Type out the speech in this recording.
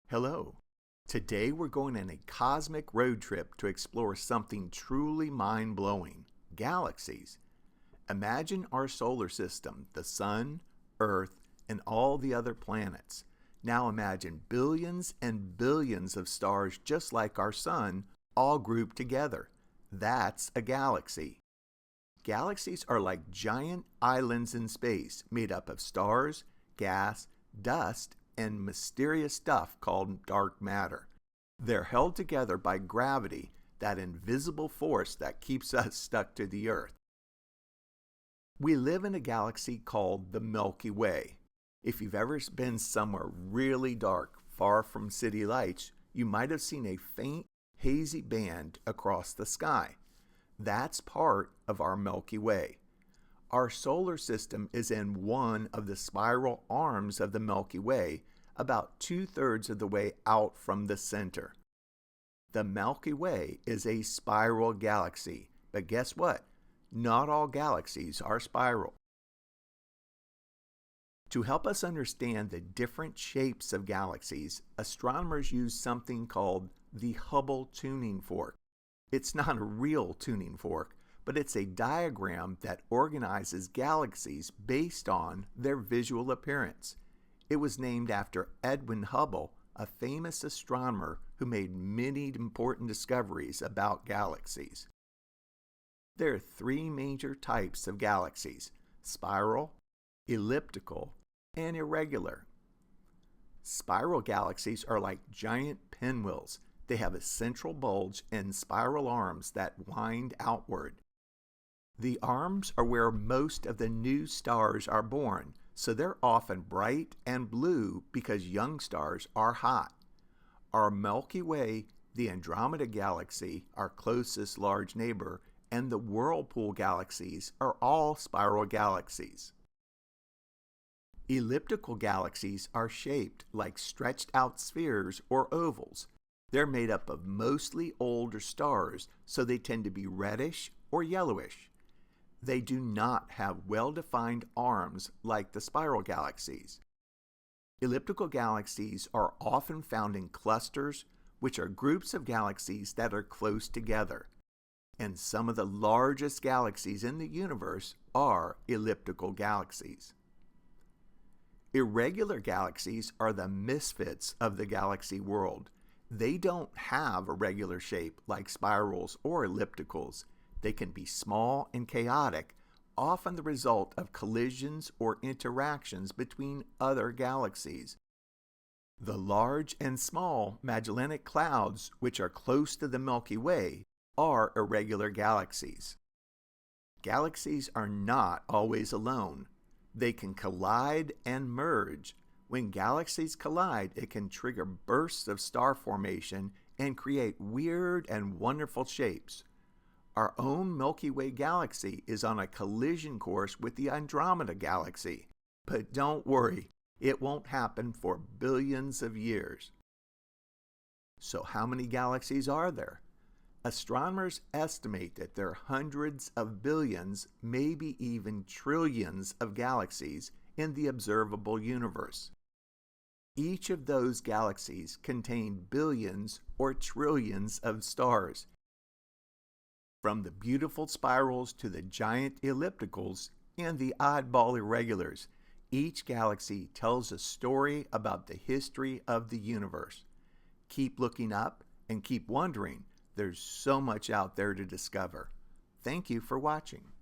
Hello. Today we're going on a cosmic road trip to explore something truly mind-blowing: galaxies. Imagine our solar system, the Sun, Earth, and all the other planets. Now imagine billions and billions of stars just like our Sun, all grouped together. That's a galaxy. Galaxies are like giant islands in space made up of stars, gas, dust, and mysterious stuff called dark matter. They're held together by gravity, that invisible force that keeps us stuck to the Earth. We live in a galaxy called the Milky Way. If you've ever been somewhere really dark, far from city lights, you might have seen a faint, hazy band across the sky. That's part of our Milky Way. Our solar system is in one of the spiral arms of the Milky Way, about 2/3 of the way out from the center. The Milky Way is a spiral galaxy, but guess what? Not all galaxies are spiral. To help us understand the different shapes of galaxies, astronomers use something called the Hubble tuning fork. It's not a real tuning fork, but it's a diagram that organizes galaxies based on their visual appearance. It was named after Edwin Hubble, a famous astronomer who made many important discoveries about galaxies. There are three major types of galaxies: spiral, elliptical, and irregular. Spiral galaxies are like giant pinwheels. They have a central bulge and spiral arms that wind outward. The arms are where most of the new stars are born, so they're often bright and blue because young stars are hot. Our Milky Way, the Andromeda Galaxy, our closest large neighbor, and the Whirlpool galaxies are all spiral galaxies. Elliptical galaxies are shaped like stretched out spheres or ovals. They're made up of mostly older stars, so they tend to be reddish or yellowish. They do not have well-defined arms like the spiral galaxies. Elliptical galaxies are often found in clusters, which are groups of galaxies that are close together. And some of the largest galaxies in the universe are elliptical galaxies. Irregular galaxies are the misfits of the galaxy world. They don't have a regular shape like spirals or ellipticals. They can be small and chaotic, often the result of collisions or interactions between other galaxies. The large and small Magellanic Clouds, which are close to the Milky Way, are irregular galaxies. Galaxies are not always alone. They can collide and merge. When galaxies collide, it can trigger bursts of star formation and create weird and wonderful shapes. Our own Milky Way galaxy is on a collision course with the Andromeda Galaxy. But don't worry, it won't happen for billions of years. So how many galaxies are there? Astronomers estimate that there are hundreds of billions, maybe even trillions of galaxies in the observable universe. Each of those galaxies contain billions or trillions of stars. From the beautiful spirals to the giant ellipticals and the oddball irregulars, each galaxy tells a story about the history of the universe. Keep looking up and keep wondering. There's so much out there to discover. Thank you for watching.